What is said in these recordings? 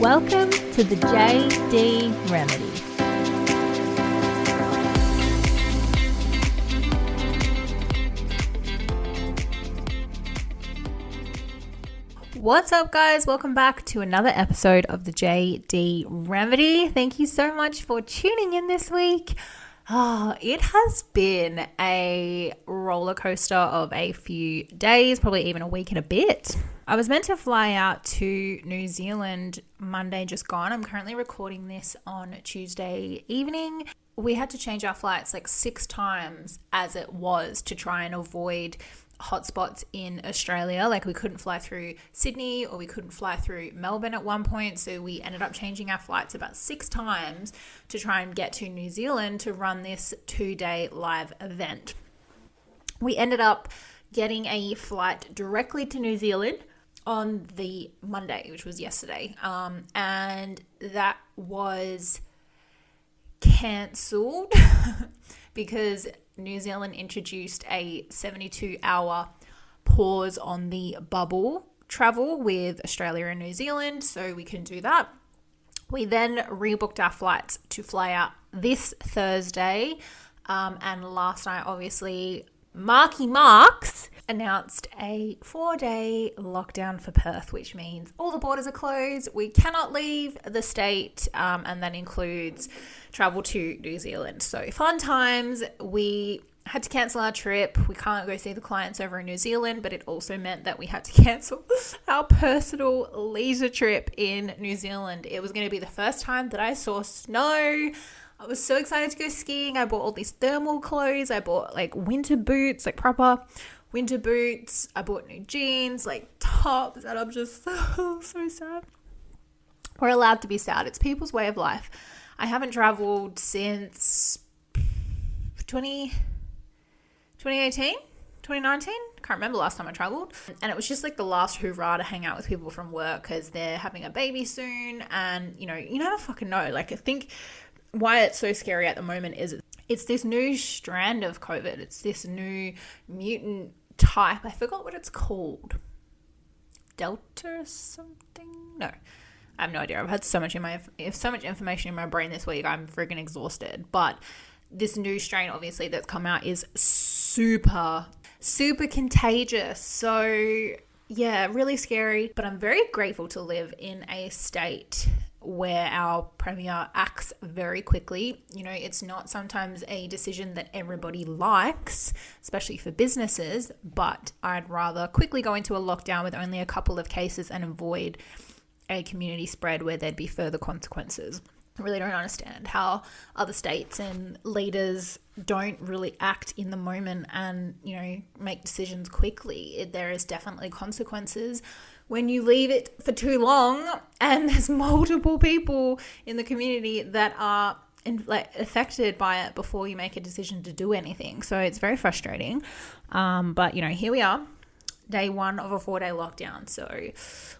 Welcome to the JD Remedy. What's up, guys? Welcome back to another episode of the JD Remedy. Thank you so much for tuning in this week. It has been a roller coaster of a few days, probably even a week and a bit. I was meant to fly out to New Zealand Monday just gone. I'm currently recording this on Tuesday evening. We had to change our flights like 6 times as it was to try and avoid hotspots in Australia. Like we couldn't fly through Sydney or we couldn't fly through Melbourne at one point. So we ended up changing our flights about 6 times to try and get to New Zealand to run this 2-day live event. We ended up getting a flight directly to New Zealand on the Monday, which was yesterday. And that was cancelled because New Zealand introduced a 72-hour pause on the bubble travel with Australia and New Zealand, so we can do that. We then rebooked our flights to fly out this Thursday, and last night, obviously, Marky Marks announced a 4-day lockdown for Perth, which means all the borders are closed. We cannot leave the state, and that includes travel to New Zealand. So fun times. We had to cancel our trip. We can't go see the clients over in New Zealand, but it also meant that we had to cancel our personal leisure trip in New Zealand. It was going to be the first time that I saw snow. I was so excited to go skiing. I bought all these thermal clothes. I bought like winter boots, like proper winter boots. I bought new jeans, like tops, and I'm just so sad. We're allowed to be sad. It's people's way of life. I haven't traveled since 2018, 2019. Can't remember last time I traveled. And it was just like the last hurrah to hang out with people from work because they're having a baby soon. And, you never fucking know. Like, I think why it's so scary at the moment is it's this new strand of COVID. It's this new mutant type. I forgot what it's called. Delta or something? No, I have no idea. I've had so much information in my brain this week. I'm freaking exhausted. But this new strain, obviously, that's come out is super, super contagious. So yeah, really scary. But I'm very grateful to live in a state where our premier acts very quickly. It's not sometimes a decision that everybody likes, especially for businesses, but I'd rather quickly go into a lockdown with only a couple of cases and avoid a community spread where there'd be further consequences. I really don't understand how other states and leaders don't really act in the moment and, make decisions quickly. There is definitely consequences when you leave it for too long and there's multiple people in the community that are affected by it before you make a decision to do anything. So it's very frustrating. But, here we are. Day 1 of a 4-day lockdown. So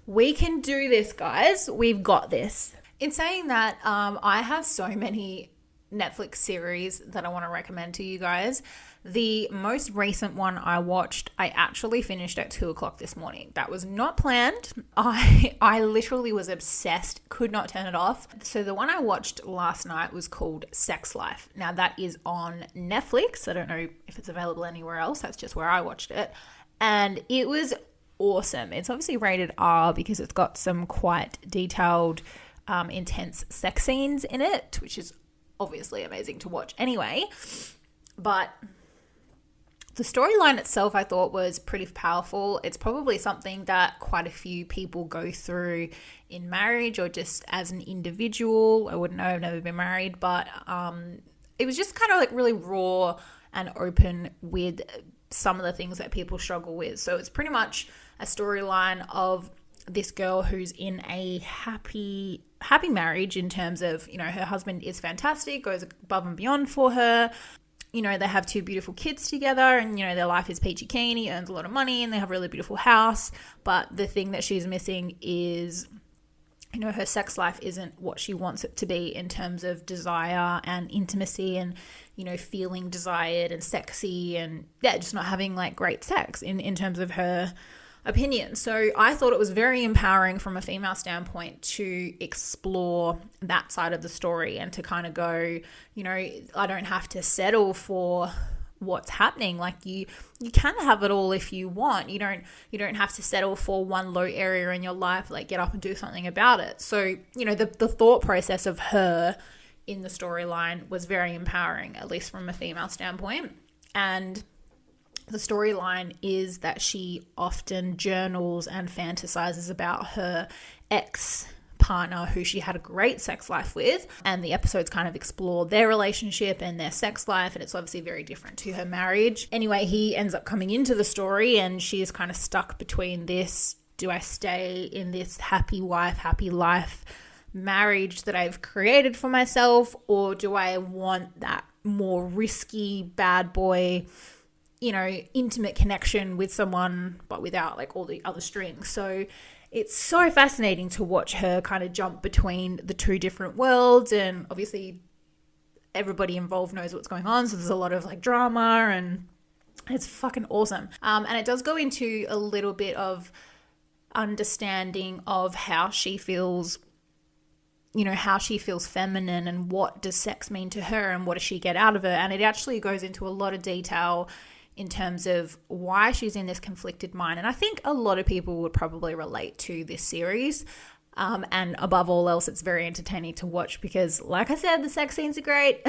we can do this, guys. We've got this. In saying that, I have so many Netflix series that I want to recommend to you guys. The most recent one I watched, I actually finished at 2:00 this morning. That was not planned. I literally was obsessed, could not turn it off. So the one I watched last night was called Sex Life. Now that is on Netflix. I don't know if it's available anywhere else. That's just where I watched it. And it was awesome. It's obviously rated R because it's got some quite detailed, intense sex scenes in it, which is obviously amazing to watch anyway. But the storyline itself I thought was pretty powerful. It's probably something that quite a few people go through in marriage or just as an individual. I wouldn't know, I've never been married, but it was just kind of like really raw and open with some of the things that people struggle with. So it's pretty much a storyline of this girl who's in a happy marriage in terms of, her husband is fantastic, goes above and beyond for her. They have 2 beautiful kids together and, their life is peachy keen. He earns a lot of money and they have a really beautiful house. But the thing that she's missing is, her sex life isn't what she wants it to be in terms of desire and intimacy and, feeling desired and sexy and, just not having like great sex in terms of her opinion. So I thought it was very empowering from a female standpoint to explore that side of the story and to kind of go, you know, I don't have to settle for what's happening. Like you can have it all if you want. You don't have to settle for one low area in your life. Like get up and do something about it. So, you know, the thought process of her in the storyline was very empowering, at least from a female standpoint. And the storyline is that she often journals and fantasizes about her ex-partner who she had a great sex life with, and the episodes kind of explore their relationship and their sex life, and it's obviously very different to her marriage. Anyway, he ends up coming into the story and she is kind of stuck between this, do I stay in this happy wife, happy life marriage that I've created for myself, or do I want that more risky bad boy, you know, intimate connection with someone but without like all the other strings. So it's so fascinating to watch her kind of jump between the two different worlds, and obviously everybody involved knows what's going on, so there's a lot of like drama and it's fucking awesome. And it does go into a little bit of understanding of how she feels, you know, how she feels feminine and what does sex mean to her and what does she get out of it. And it actually goes into a lot of detail in terms of why she's in this conflicted mind. And I think a lot of people would probably relate to this series. And above all else, it's very entertaining to watch because, like I said, the sex scenes are great.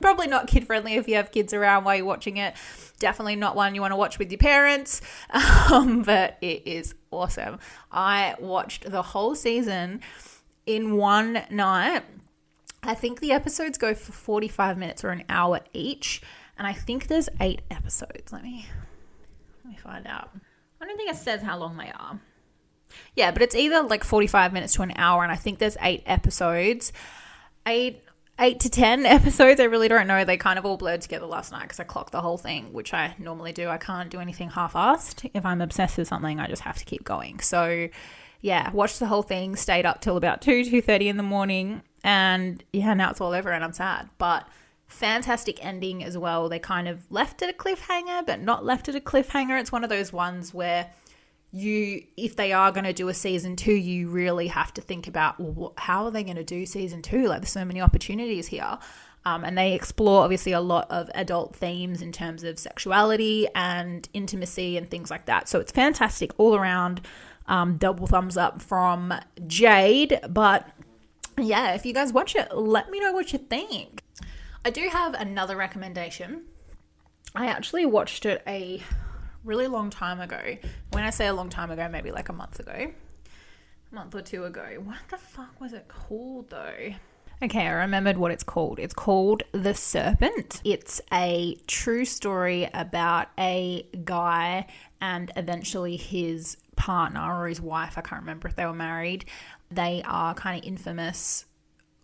Probably not kid-friendly if you have kids around while you're watching it. Definitely not one you want to watch with your parents. But it is awesome. I watched the whole season in one night. I think the episodes go for 45 minutes or an hour each. And I think there's 8 episodes. Let me find out. I don't think it says how long they are. Yeah, but it's either like 45 minutes to an hour, and I think there's 8 episodes. 8 to 10 episodes. I really don't know. They kind of all blurred together last night because I clocked the whole thing, which I normally do. I can't do anything half-assed. If I'm obsessed with something, I just have to keep going. So yeah, watched the whole thing, stayed up till about 2:30 in the morning, and yeah, now it's all over and I'm sad. But fantastic ending as well. They kind of left it a cliffhanger, but not left it a cliffhanger. It's one of those ones where if they are going to do a season 2, you really have to think about, well, how are they going to do season 2? Like, there's so many opportunities here. And they explore obviously a lot of adult themes in terms of sexuality and intimacy and things like that. So it's fantastic all around. Double thumbs up from Jade. But yeah, if you guys watch it, let me know what you think. I do have another recommendation. I actually watched it a really long time ago. When I say a long time ago, maybe like a month or 2 ago. What the fuck was it called though? Okay, I remembered what it's called. It's called The Serpent. It's a true story about a guy and eventually his partner or his wife. I can't remember if they were married. They are kind of infamous.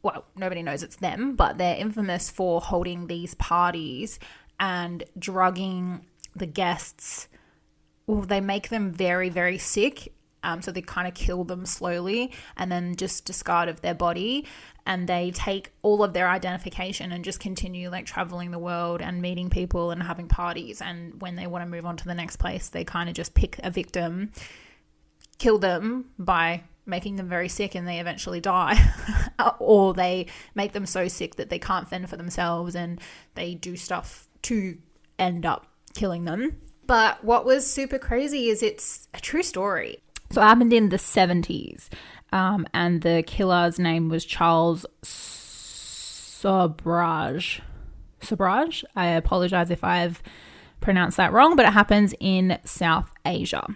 Well, nobody knows it's them, but they're infamous for holding these parties and drugging the guests. Well, they make them very, very sick. So they kind of kill them slowly and then just discard of their body. And they take all of their identification and just continue like traveling the world and meeting people and having parties. And when they want to move on to the next place, they kind of just pick a victim, kill them by making them very sick, and they eventually die. Or they make them so sick that they can't fend for themselves and they do stuff to end up killing them. But what was super crazy is it's a true story. So it happened in the 70s, and the killer's name was Charles Sobrage. I apologize if I've pronounced that wrong, but it happens in South Asia.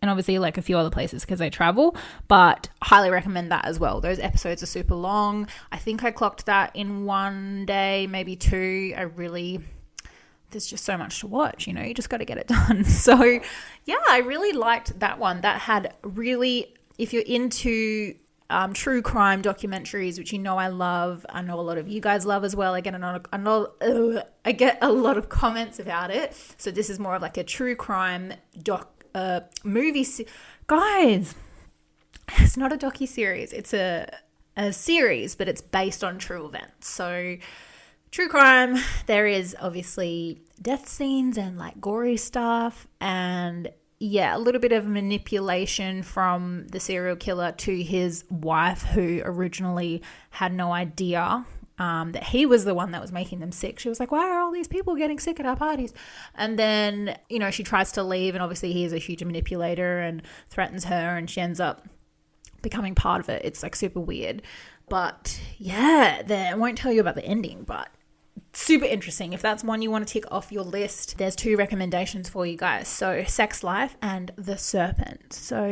And obviously like a few other places because they travel, but highly recommend that as well. Those episodes are super long. I think I clocked that in one day, maybe 2. There's just so much to watch, you just got to get it done. So yeah, I really liked that one. That had really, if you're into true crime documentaries, which I love, I know a lot of you guys love as well. I get a lot of comments about it. So this is more of like a true crime movie. Guys, it's not a docu-series. It's a series, but it's based on true events. So true crime, there is obviously death scenes and like gory stuff, and a little bit of manipulation from the serial killer to his wife, who originally had no idea that he was the one that was making them sick. She was like, why are all these people getting sick at our parties? And then, she tries to leave, and obviously he is a huge manipulator and threatens her, and she ends up becoming part of it. It's like super weird. But yeah, I won't tell you about the ending, but super interesting. If that's one you want to tick off your list, there's 2 recommendations for you guys. So Sex Life and The Serpent. So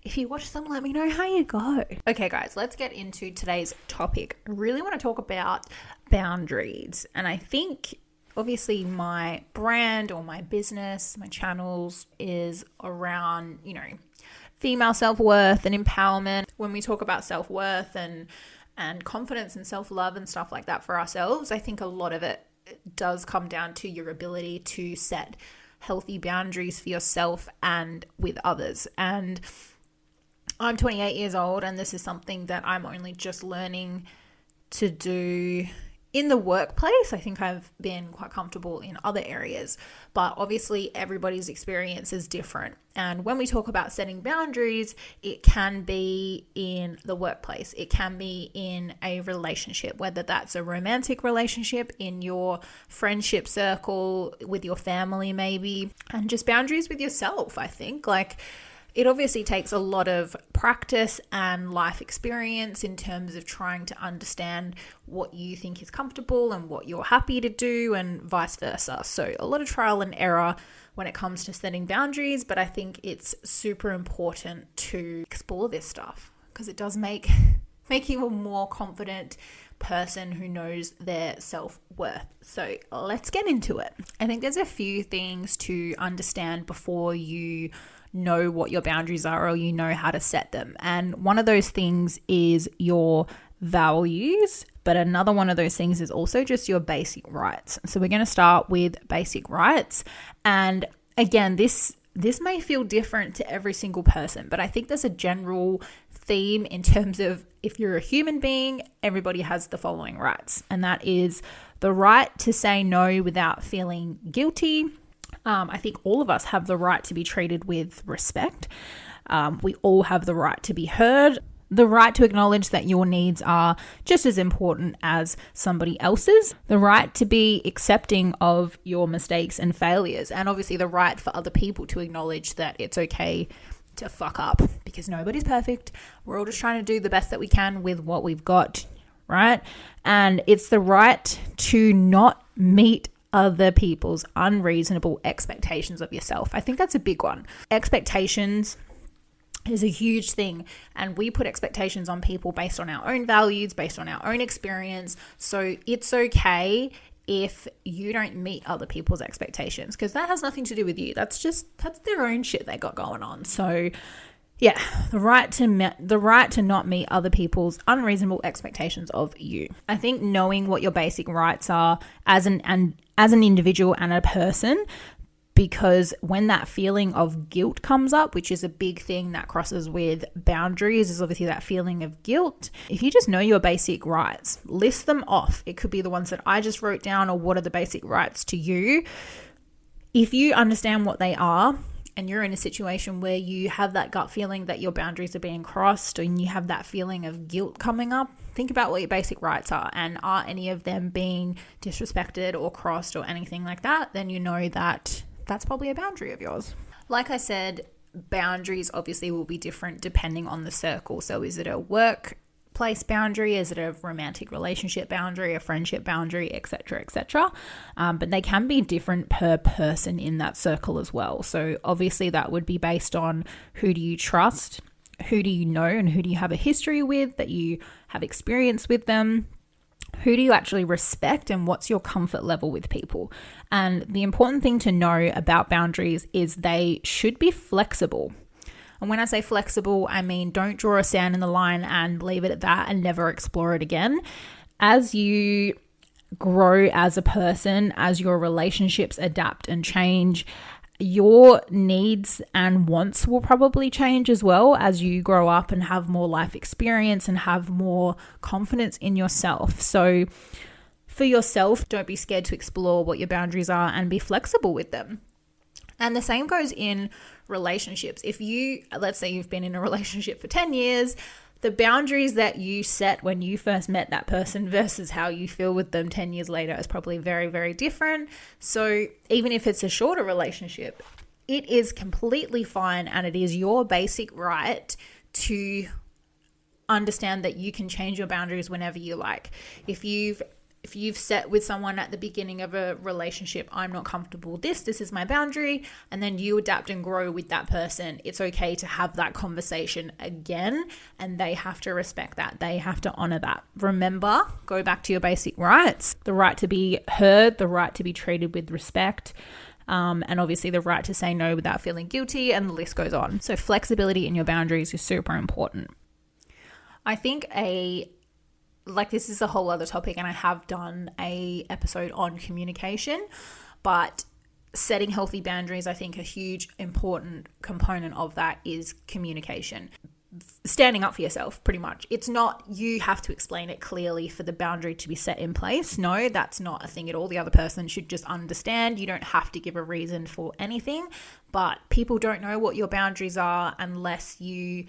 if you watch them, let me know how you go. Okay guys, let's get into today's topic. I really want to talk about boundaries. And I think obviously my brand or my business, my channels is around, female self-worth and empowerment. When we talk about self-worth and confidence and self-love and stuff like that for ourselves, I think a lot of it does come down to your ability to set healthy boundaries for yourself and with others. And I'm 28 years old, and this is something that I'm only just learning to do in the workplace. I think I've been quite comfortable in other areas, but obviously everybody's experience is different. And when we talk about setting boundaries, it can be in the workplace. It can be in a relationship, whether that's a romantic relationship, in your friendship circle, with your family maybe, and just boundaries with yourself. I think it obviously takes a lot of practice and life experience in terms of trying to understand what you think is comfortable and what you're happy to do, and vice versa. So a lot of trial and error when it comes to setting boundaries, but I think it's super important to explore this stuff because it does make you a more confident person who knows their self-worth. So let's get into it. I think there's a few things to understand before you know what your boundaries are, or you know how to set them. And one of those things is your values, but another one of those things is also just your basic rights. So we're going to start with basic rights. And again, this may feel different to every single person, but I think there's a general theme in terms of, if you're a human being, everybody has the following rights. And that is the right to say no without feeling guilty. I think all of us have the right to be treated with respect. We all have the right to be heard, the right to acknowledge that your needs are just as important as somebody else's, the right to be accepting of your mistakes and failures, and obviously the right for other people to acknowledge that it's okay to fuck up, because nobody's perfect. We're all just trying to do the best that we can with what we've got, right? And it's the right to not meet other people's unreasonable expectations of yourself. I think that's a big one. Expectations is a huge thing, and we put expectations on people based on our own values, based on our own experience. So it's okay if you don't meet other people's expectations, because that has nothing to do with you. That's their own shit they got going on. So yeah, the right to not meet other people's unreasonable expectations of you. I think knowing what your basic rights are as an individual and a person, because when that feeling of guilt comes up, which is a big thing that crosses with boundaries, is obviously that feeling of guilt. If you just know your basic rights, list them off. It could be the ones that I just wrote down, or what are the basic rights to you. If you understand what they are, and you're in a situation where you have that gut feeling that your boundaries are being crossed, and you have that feeling of guilt coming up, think about what your basic rights are, and are any of them being disrespected or crossed or anything like that, then you know that that's probably a boundary of yours. Like I said, boundaries obviously will be different depending on the circle. So is it a workplace boundary? Is it a romantic relationship boundary, a friendship boundary, etc., etc.? But they can be different per person in that circle as well. So obviously that would be based on who do you trust, who do you know, and who do you have a history with, that you have experience with them. Who do you actually respect, and what's your comfort level with people? And the important thing to know about boundaries is they should be flexible. And when I say flexible, I mean don't draw a sand in the line and leave it at that and never explore it again. As you grow as a person, as your relationships adapt and change, your needs and wants will probably change as well as you grow up and have more life experience and have more confidence in yourself. So for yourself, don't be scared to explore what your boundaries are and be flexible with them. And the same goes in relationships. If you, let's say you've been in a relationship for 10 years, the boundaries that you set when you first met that person versus how you feel with them 10 years later is probably very, very different. So even if it's a shorter relationship, it is completely fine, and it is your basic right to understand that you can change your boundaries whenever you like. If you've set with someone at the beginning of a relationship, I'm not comfortable with this is my boundary, and then you adapt and grow with that person, it's okay to have that conversation again, and they have to respect that. They have to honor that. Remember, go back to your basic rights: the right to be heard, the right to be treated with respect, and obviously the right to say no without feeling guilty, and the list goes on. So flexibility in your boundaries is super important. I think this is a whole other topic, and I have done a episode on communication, but setting healthy boundaries, I think a huge important component of that is communication. Standing up for yourself, pretty much. It's not you have to explain it clearly for the boundary to be set in place. No, that's not a thing at all. The other person should just understand. You don't have to give a reason for anything, but people don't know what your boundaries are unless you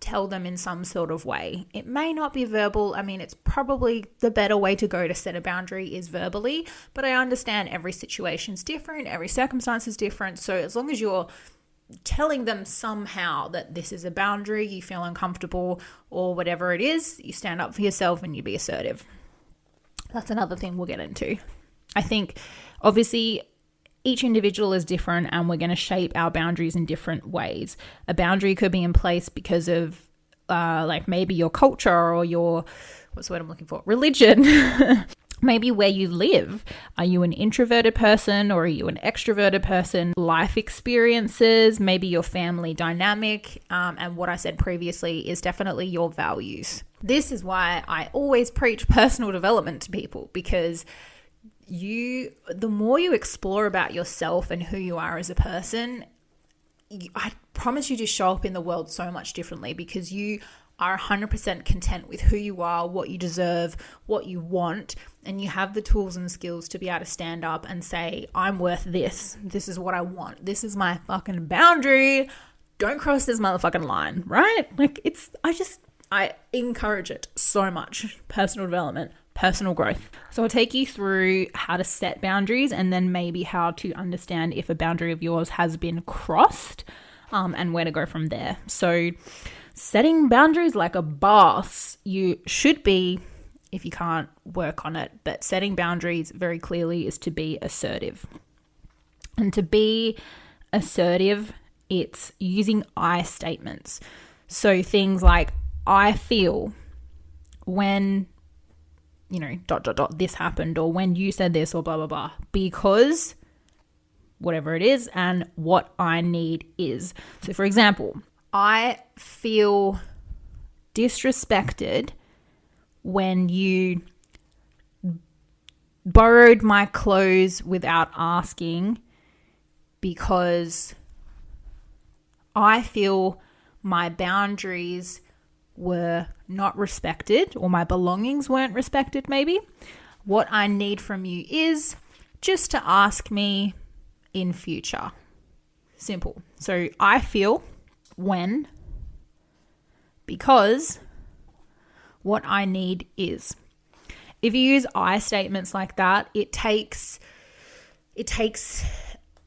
tell them in some sort of way. It may not be verbal. I mean, it's probably the better way to go to set a boundary is verbally, but I understand every situation's different, every circumstance is different. So as long as you're telling them somehow that this is a boundary, you feel uncomfortable or whatever it is, you stand up for yourself and you be assertive. That's another thing we'll get into. I think obviously each individual is different, and we're going to shape our boundaries in different ways. A boundary could be in place because of maybe your culture or your, what's the word I'm looking for? Religion. Maybe where you live. Are you an introverted person or are you an extroverted person? Life experiences, maybe your family dynamic. And what I said previously is definitely your values. This is why I always preach personal development to people, because the more you explore about yourself and who you are as a person, I promise you just show up in the world so much differently, because you are 100% content with who you are, what you deserve, what you want, and you have the tools and skills to be able to stand up and say, I'm worth this. This is what I want. This is my fucking boundary. Don't cross this motherfucking line, right? I encourage it so much. Personal development, personal growth. So I'll take you through how to set boundaries, and then maybe how to understand if a boundary of yours has been crossed, and where to go from there. So setting boundaries like a boss, you should be, if you can't work on it, but setting boundaries very clearly is to be assertive. And to be assertive, it's using I statements. So things like, I feel when, this happened, or when you said this, or blah, blah, blah, because whatever it is, and what I need is. So for example, I feel disrespected when you borrowed my clothes without asking, because I feel my boundaries were not respected, or my belongings weren't respected maybe. What I need from you is just to ask me in future. Simple. So I feel when, because what I need is. If you use I statements like that, it takes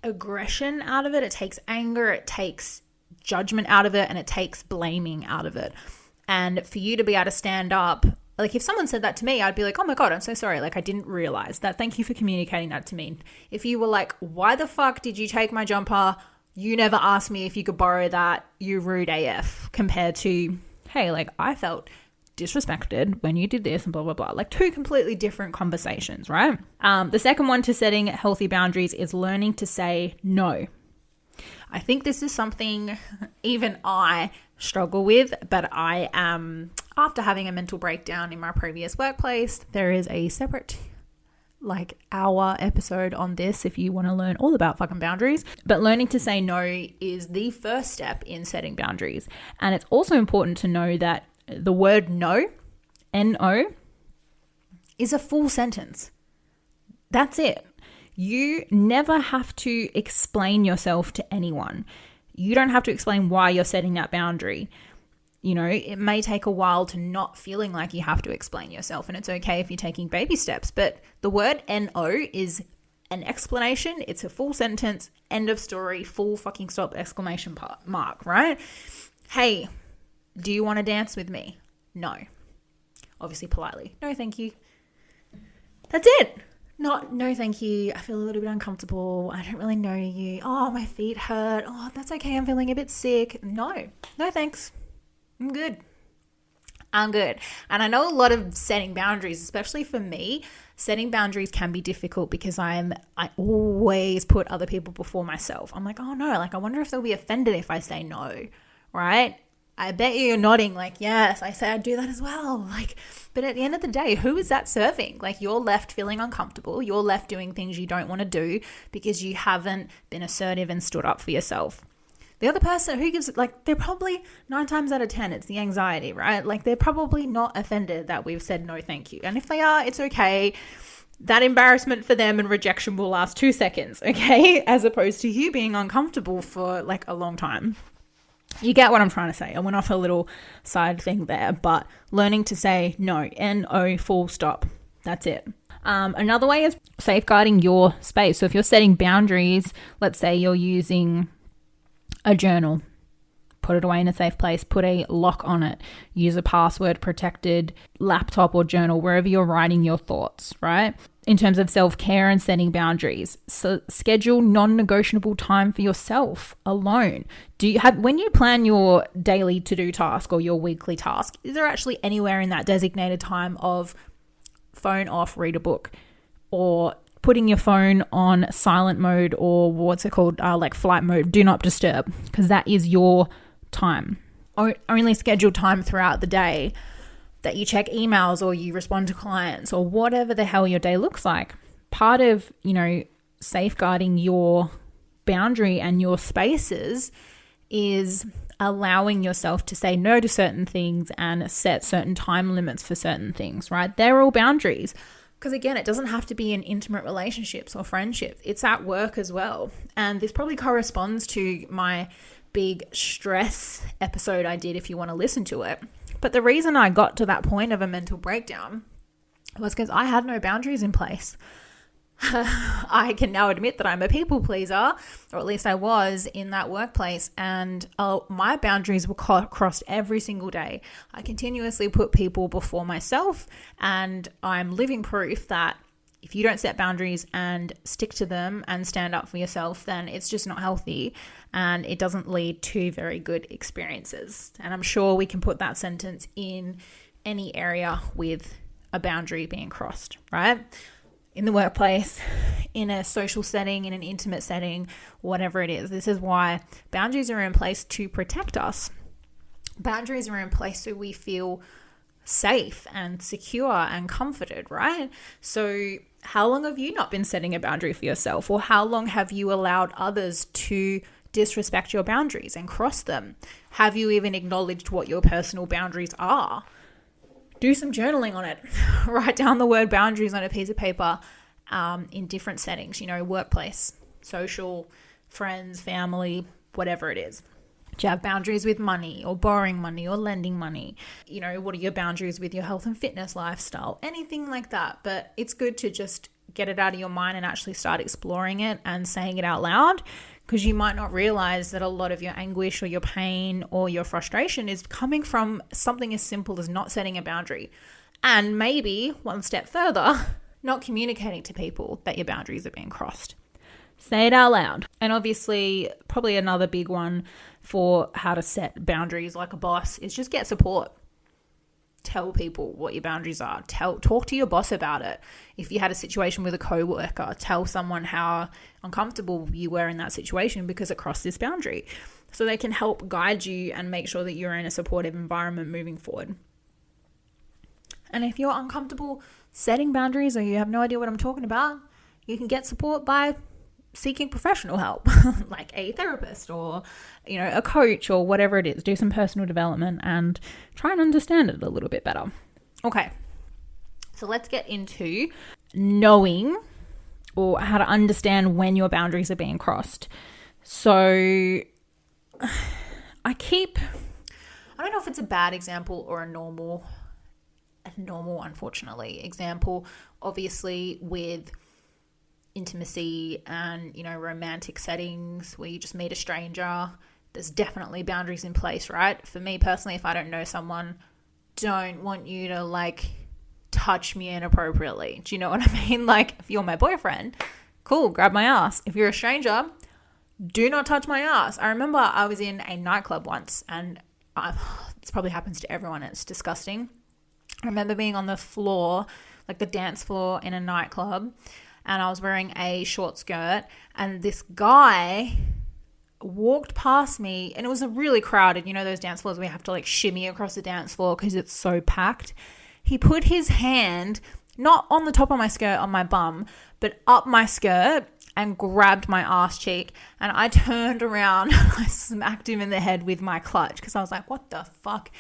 aggression out of it, it takes anger, it takes judgment out of it, and it takes blaming out of it. And for you to be able to stand up, like if someone said that to me, I'd be like, oh my God, I'm so sorry. Like I didn't realize that. Thank you for communicating that to me. If you were like, why the fuck did you take my jumper? You never asked me if you could borrow that. You rude AF, compared to, hey, like I felt disrespected when you did this and blah, blah, blah. Like two completely different conversations, right? The second one to setting healthy boundaries is learning to say no. I think this is something even I struggle with, but I am, after having a mental breakdown in my previous workplace, there is a separate hour episode on this if you want to learn all about fucking boundaries. But learning to say no is the first step in setting boundaries. And it's also important to know that the word no, N-O, is a full sentence. That's it. You never have to explain yourself to anyone. You don't have to explain why you're setting that boundary. You know, it may take a while to not feeling like you have to explain yourself, and it's okay if you're taking baby steps, but the word NO is an explanation. It's a full sentence, end of story, full fucking stop, exclamation mark, right? Hey, do you want to dance with me? No. Obviously politely. No, thank you. That's it. Not, no, thank you. I feel a little bit uncomfortable. I don't really know you. Oh, my feet hurt. Oh, that's okay. I'm feeling a bit sick. No, thanks. I'm good. And I know a lot of setting boundaries, especially for me, setting boundaries can be difficult because I always put other people before myself. I'm like, oh no, like I wonder if they'll be offended if I say no, right? I bet you're nodding like, yes, I say I do that as well. Like, but at the end of the day, who is that serving? Like, you're left feeling uncomfortable. You're left doing things you don't want to do because you haven't been assertive and stood up for yourself. The other person who gives, like, they're probably 9 times out of 10, it's the anxiety, right? Like, they're probably not offended that we've said no, thank you. And if they are, it's okay. That embarrassment for them and rejection will last 2 seconds, okay? As opposed to you being uncomfortable for like a long time. You get what I'm trying to say. I went off a little side thing there, but learning to say no, N-O, full stop. That's it. Another way is safeguarding your space. So if you're setting boundaries, let's say you're using a journal, put it away in a safe place, put a lock on it, use a password protected laptop or journal, wherever you're writing your thoughts, right? In terms of self-care and setting boundaries, so schedule non-negotiable time for yourself alone. When you plan your daily to-do task or your weekly task, is there actually anywhere in that designated time of phone off, read a book, or putting your phone on silent mode, or what's it called, like flight mode, do not disturb, because that is your time. Only schedule time throughout the day that you check emails or you respond to clients or whatever the hell your day looks like. Part of, safeguarding your boundary and your spaces is allowing yourself to say no to certain things and set certain time limits for certain things, right? They're all boundaries. Because again, it doesn't have to be in intimate relationships or friendships. It's at work as well. And this probably corresponds to my big stress episode I did if you want to listen to it. But the reason I got to that point of a mental breakdown was because I had no boundaries in place. I can now admit that I'm a people pleaser, or at least I was in that workplace, and my boundaries were crossed every single day. I continuously put people before myself, and I'm living proof that if you don't set boundaries and stick to them and stand up for yourself, then it's just not healthy and it doesn't lead to very good experiences. And I'm sure we can put that sentence in any area with a boundary being crossed, right? In the workplace, in a social setting, in an intimate setting, whatever it is. This is why boundaries are in place to protect us. Boundaries are in place so we feel safe and secure and comforted, right? So how long have you not been setting a boundary for yourself? Or how long have you allowed others to disrespect your boundaries and cross them? Have you even acknowledged what your personal boundaries are? Do some journaling on it. Write down the word boundaries on a piece of paper in different settings, workplace, social, friends, family, whatever it is. Do you have boundaries with money or borrowing money or lending money? What are your boundaries with your health and fitness lifestyle? Anything like that. But it's good to just get it out of your mind and actually start exploring it and saying it out loud, because you might not realize that a lot of your anguish or your pain or your frustration is coming from something as simple as not setting a boundary. And maybe one step further, not communicating to people that your boundaries are being crossed. Say it out loud. And obviously, probably another big one for how to set boundaries like a boss is just get support. Tell people what your boundaries are. Talk to your boss about it. If you had a situation with a coworker, tell someone how uncomfortable you were in that situation because it crossed this boundary, so they can help guide you and make sure that you're in a supportive environment moving forward. And if you're uncomfortable setting boundaries or you have no idea what I'm talking about, you can get support by seeking professional help, like a therapist or, a coach or whatever it is. Do some personal development and try and understand it a little bit better. Okay, so let's get into knowing or how to understand when your boundaries are being crossed. So I don't know if it's a bad example or a normal, unfortunately, example. Obviously, with intimacy and, you know, romantic settings where you just meet a stranger, there's definitely boundaries in place, right? For me personally, if I don't know someone, don't want you to like touch me inappropriately. Do you know what I mean? Like, if you're my boyfriend, cool, grab my ass. If you're a stranger, do not touch my ass. I remember I was in a nightclub once, and this probably happens to everyone. It's disgusting. I remember being on the floor, like the dance floor in a nightclub, and I was wearing a short skirt, and this guy walked past me, and it was a really crowded, you know, those dance floors where you have to like shimmy across the dance floor because it's so packed. He put his hand not on the top of my skirt on my bum, but up my skirt and grabbed my ass cheek, and I turned around and I smacked him in the head with my clutch because I was like, what the fuck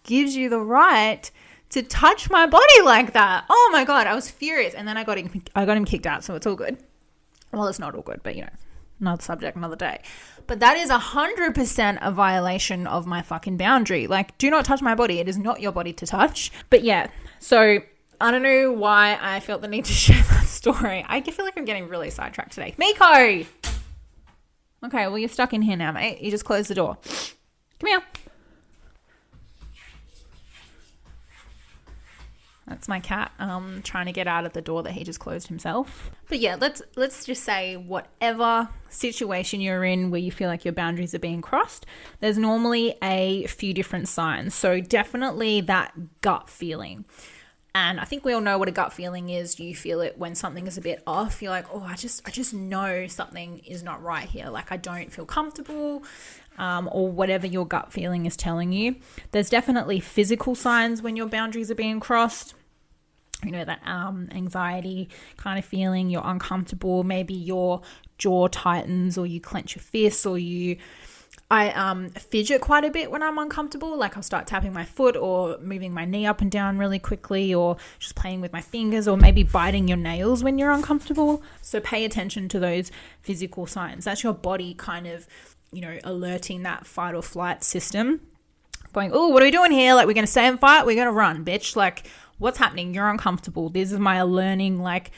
gives you the right to touch my body like that? Oh my God, I was furious. And then I got him kicked out, so it's all good. Well, it's not all good, but you know, another subject, another day. But that is 100% a violation of my fucking boundary. Like, do not touch my body. It is not your body to touch. But yeah, so I don't know why I felt the need to share that story. I feel like I'm getting really sidetracked today. Miko! Okay, well, you're stuck in here now, mate. You just closed the door. Come here. That's my cat trying to get out of the door that he just closed himself. But yeah, let's just say whatever situation you're in where you feel like your boundaries are being crossed, there's normally a few different signs. So definitely that gut feeling. And I think we all know what a gut feeling is. You feel it when something is a bit off. You're like, oh, I just know something is not right here. Like, I don't feel comfortable, or whatever your gut feeling is telling you. There's definitely physical signs when your boundaries are being crossed. You know, that anxiety kind of feeling, you're uncomfortable. Maybe your jaw tightens, or you clench your fists, or I fidget quite a bit when I'm uncomfortable. Like, I'll start tapping my foot or moving my knee up and down really quickly, or just playing with my fingers, or maybe biting your nails when you're uncomfortable. So pay attention to those physical signs. That's your body kind of, you know, alerting that fight or flight system. Going, oh, what are we doing here? Like, we're going to stay and fight? We're going to run, bitch. Like, what's happening? You're uncomfortable. This is my alert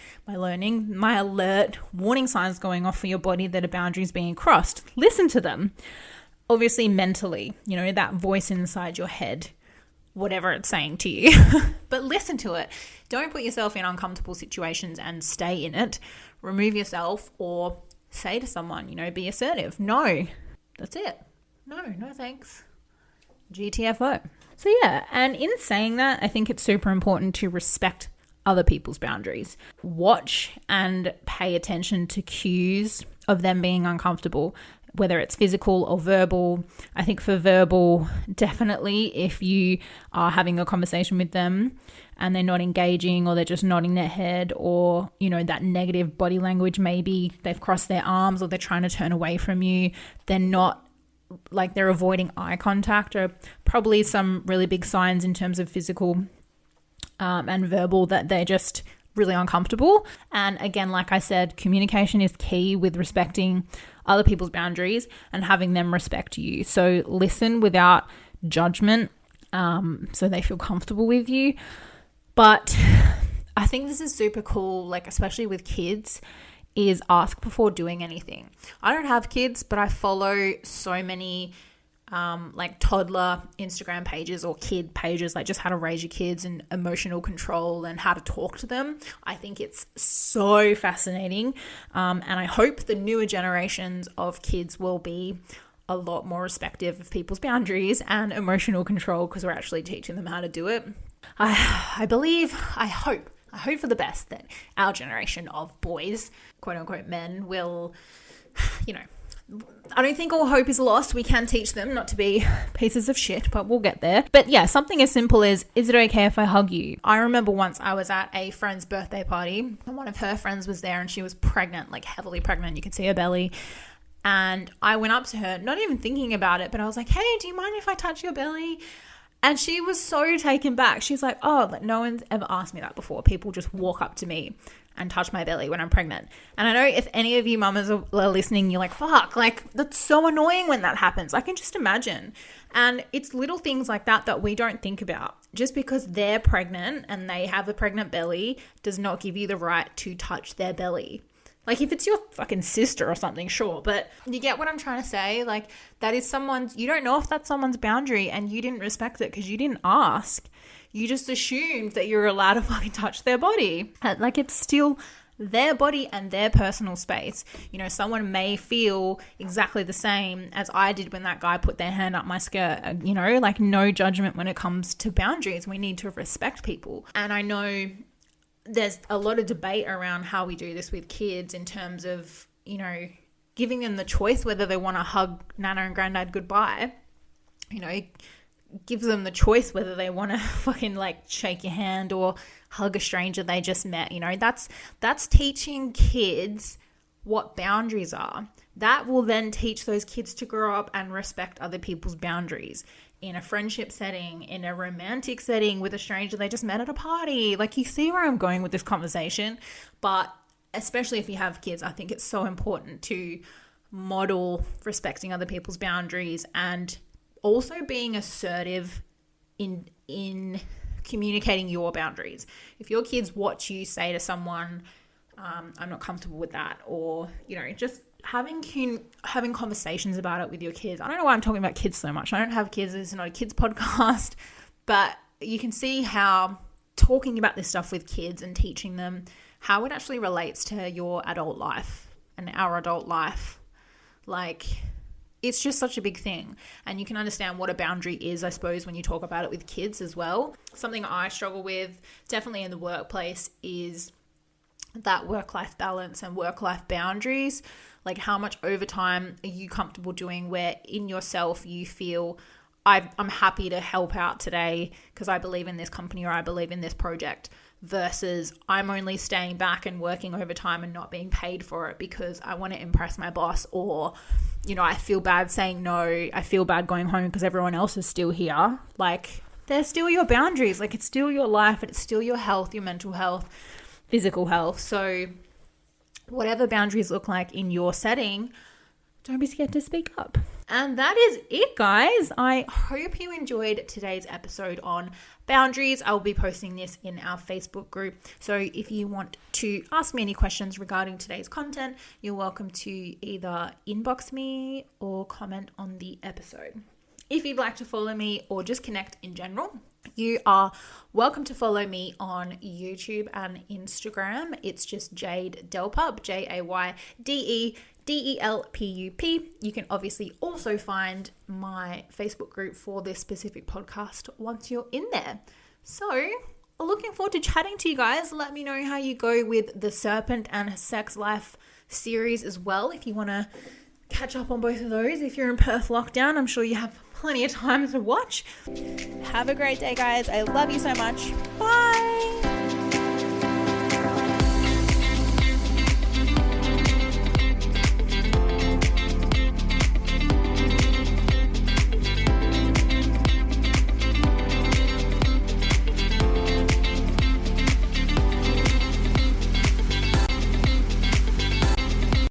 warning signs going off for your body that a boundary is being crossed. Listen to them. Obviously, mentally, you know, that voice inside your head, whatever it's saying to you, but listen to it. Don't put yourself in uncomfortable situations and stay in it. Remove yourself, or say to someone, you know, be assertive. No, that's it. No thanks. GTFO. So yeah, and in saying that, I think it's super important to respect other people's boundaries. Watch and pay attention to cues of them being uncomfortable, whether it's physical or verbal. I think for verbal, definitely if you are having a conversation with them and they're not engaging, or they're just nodding their head, or, you know, that negative body language, maybe they've crossed their arms, or they're trying to turn away from you, they're not, like, they're avoiding eye contact, are probably some really big signs in terms of physical and verbal that they're just really uncomfortable. And again, like I said, communication is key with respecting other people's boundaries and having them respect you. So listen without judgment, so they feel comfortable with you. But I think this is super cool, like, especially with kids, is ask before doing anything. I don't have kids, but I follow so many like toddler Instagram pages or kid pages, like just how to raise your kids and emotional control and how to talk to them. I think it's so fascinating, and I hope the newer generations of kids will be a lot more respective of people's boundaries and emotional control, because we're actually teaching them how to do it. I hope for the best that our generation of boys, quote unquote men, will, you know, I don't think all hope is lost. We can teach them not to be pieces of shit, but we'll get there. But yeah, something as simple as, is it okay if I hug you? I remember once I was at a friend's birthday party, and one of her friends was there, and she was pregnant, like heavily pregnant. You could see her belly. And I went up to her, not even thinking about it, but I was like, hey, do you mind if I touch your belly? And she was so taken back. She's like, oh, like, no one's ever asked me that before. People just walk up to me and touch my belly when I'm pregnant. And I know if any of you mamas are listening, you're like, fuck, like that's so annoying when that happens. I can just imagine. And it's little things like that that we don't think about. Just because they're pregnant and they have a pregnant belly does not give you the right to touch their belly. Like if it's your fucking sister or something, sure. But you get what I'm trying to say? Like that is someone's, you don't know if that's someone's boundary and you didn't respect it because you didn't ask. You just assumed that you're allowed to fucking touch their body. Like it's still their body and their personal space. You know, someone may feel exactly the same as I did when that guy put their hand up my skirt. You know, like no judgment when it comes to boundaries. We need to respect people. And I know there's a lot of debate around how we do this with kids in terms of, you know, giving them the choice whether they want to hug Nana and Granddad goodbye. You know, give them the choice whether they want to fucking like shake your hand or hug a stranger they just met. You know, that's teaching kids what boundaries are. That will then teach those kids to grow up and respect other people's boundaries. In a friendship setting, in a romantic setting with a stranger they just met at a party. Like, you see where I'm going with this conversation. But especially if you have kids, I think it's so important to model respecting other people's boundaries and also being assertive in communicating your boundaries. If your kids watch you say to someone, I'm not comfortable with that, or, you know, just having conversations about it with your kids. I don't know why I'm talking about kids so much. I don't have kids. It's not a kids podcast, but you can see how talking about this stuff with kids and teaching them how it actually relates to your adult life and our adult life. Like, it's just such a big thing. And you can understand what a boundary is, I suppose, when you talk about it with kids as well. Something I struggle with, definitely in the workplace, is that work-life balance and work-life boundaries. Like, how much overtime are you comfortable doing where in yourself you feel, I'm happy to help out today because I believe in this company or I believe in this project, versus I'm only staying back and working overtime and not being paid for it because I want to impress my boss, or, you know, I feel bad saying no, I feel bad going home because everyone else is still here. Like, they're still your boundaries. Like, it's still your life, it's still your health, your mental health, physical health. So whatever boundaries look like in your setting, don't be scared to speak up. And that is it, guys. I hope you enjoyed today's episode on boundaries. I'll be posting this in our Facebook group. So if you want to ask me any questions regarding today's content, you're welcome to either inbox me or comment on the episode. If you'd like to follow me or just connect in general, you are welcome to follow me on YouTube and Instagram. It's just Jade Delpup, JAYDEDELPUP. You can obviously also find my Facebook group for this specific podcast once you're in there. So, looking forward to chatting to you guys. Let me know how you go with the Serpent and Sex Life series as well, if you want to catch up on both of those. If you're in Perth lockdown, I'm sure you have plenty of time to watch. Have a great day, guys. I love you so much. Bye.